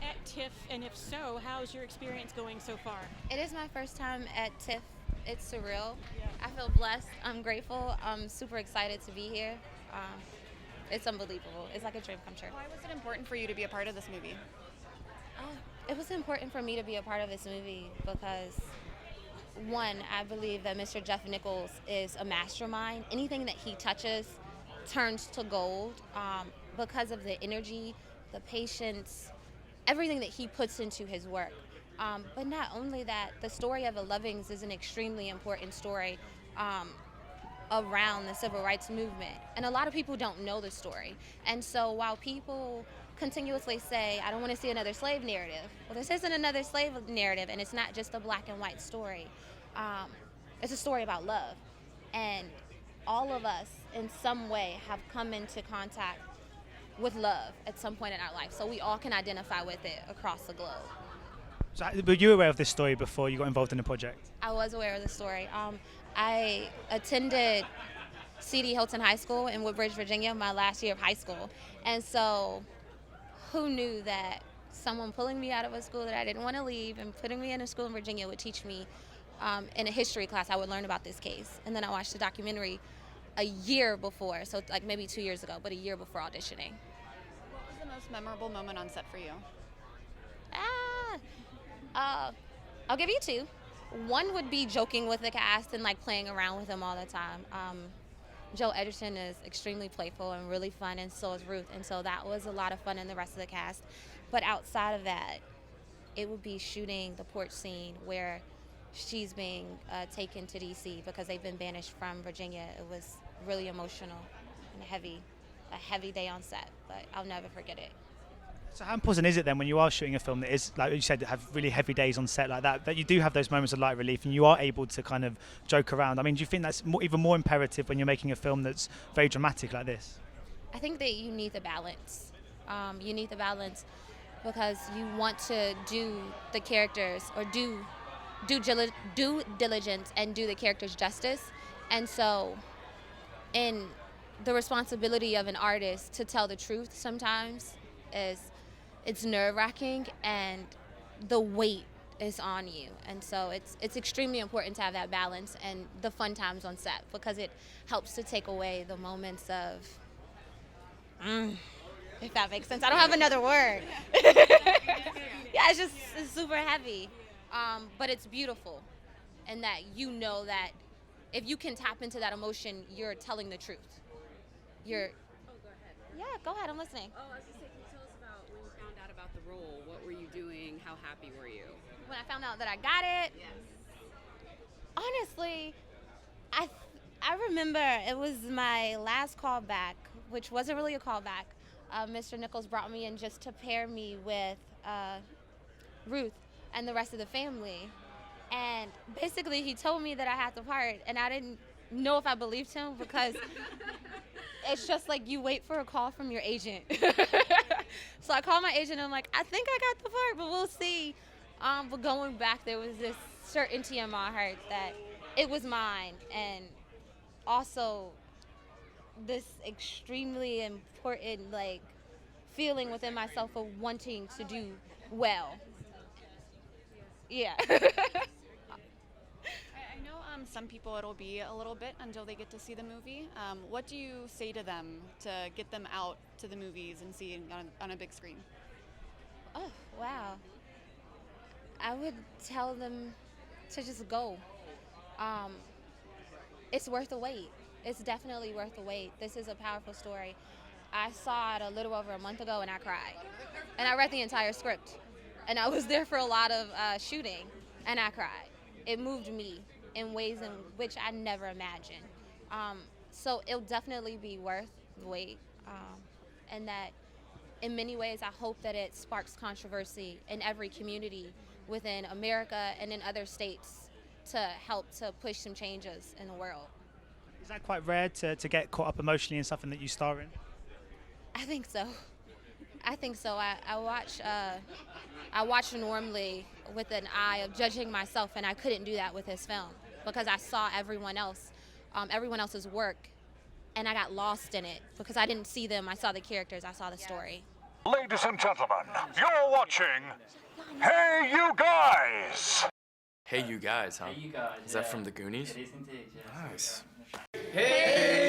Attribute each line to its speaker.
Speaker 1: at TIFF, and if so, how's your experience going so far?
Speaker 2: It is my first time at TIFF. It's surreal. I feel blessed. I'm grateful. I'm super excited to be here. Um, it's unbelievable. It's like a dream come true.
Speaker 3: Why was it important for you to be a part of this movie?
Speaker 2: It was important for me to be a part of this movie because, one, I believe that Mr. Jeff Nichols is a mastermind. Anything that he touches turns to gold because of the energy, the patience, everything that he puts into his work. But not only that, the story of the Lovings is an extremely important story around the civil rights movement. And a lot of people don't know the story. And so while people continuously say, I don't want to see another slave narrative, well, this isn't another slave narrative, and it's not just a black and white story. It's a story about love. And all of us, in some way, have come into contact with love at some point in our life. So we all can identify with it across the globe.
Speaker 4: So, were you aware of this story before you got involved in the project?
Speaker 2: I was aware of the story. I attended C.D. Hilton High School in Woodbridge, Virginia, my last year of high school. And so who knew that someone pulling me out of a school that I didn't want to leave and putting me in a school in Virginia would teach me in a history class, I would learn about this case. And then I watched the documentary a year before, so like maybe 2 years ago, but a year before auditioning.
Speaker 3: What was the most memorable moment on set for you?
Speaker 2: I'll give you two. One would be joking with the cast and like playing around with them all the time. Joe Edgerton is extremely playful and really fun, and so is Ruth, and so that was a lot of fun in the rest of the cast. But outside of that, it would be shooting the porch scene where she's being taken to DC because they've been banished from Virginia. It was really emotional and a heavy day on set, but I'll never forget it.
Speaker 4: So how important is it then when you are shooting a film that is, like you said, have really heavy days on set like that you do have those moments of light relief and you are able to kind of joke around? I mean, do you think that's even more imperative when you're making a film that's very dramatic like this?
Speaker 2: I think that you need the balance. You need the balance because you want to do the characters or do diligence and do the characters justice. And so in the responsibility of an artist to tell the truth sometimes it's nerve-wracking and the weight is on you. And so it's extremely important to have that balance and the fun times on set because it helps to take away the moments of, if that makes sense. I don't have another word. Yeah, it's super heavy. But it's beautiful in that you know that if you can tap into that emotion, you're telling the truth.
Speaker 5: Oh, go ahead.
Speaker 2: Yeah, go ahead, I'm listening.
Speaker 5: Oh, I was just saying, can you tell us about when you found out about the role? What were you doing? How happy were you?
Speaker 2: When I found out that I got it,
Speaker 5: Yes.
Speaker 2: honestly, I remember it was my last callback, which wasn't really a callback. Mr. Nichols brought me in just to pair me with Ruth and the rest of the family. And basically he told me that I had the part, and I didn't know if I believed him because it's just like you wait for a call from your agent. So I called my agent and I'm like, I think I got the part, but we'll see. But going back, there was this certainty in my heart that it was mine, and also this extremely important like feeling within myself of wanting to do well. Yeah.
Speaker 3: I know some people it'll be a little bit until they get to see the movie. What do you say to them to get them out to the movies and seeing on a big screen?
Speaker 2: Oh, wow. I would tell them to just go. It's worth the wait. It's definitely worth the wait. This is a powerful story. I saw it a little over a month ago and I cried. And I read the entire script. And I was there for a lot of shooting and I cried. It moved me in ways in which I never imagined. So it'll definitely be worth the wait. And that in many ways, I hope that it sparks controversy in every community within America and in other states to help to push some changes in the world.
Speaker 4: Is that quite rare to get caught up emotionally in something that you star in?
Speaker 2: I think so. I watch normally with an eye of judging myself, and I couldn't do that with this film because I saw everyone else's work, and I got lost in it because I didn't see them. I saw the characters. I saw the story.
Speaker 6: Ladies and gentlemen, you're watching Hey You Guys!
Speaker 7: Hey You Guys, huh?
Speaker 8: Hey, you guys.
Speaker 7: Is that from the Goonies?
Speaker 8: It is indeed, yes.
Speaker 7: Nice.
Speaker 8: Hey,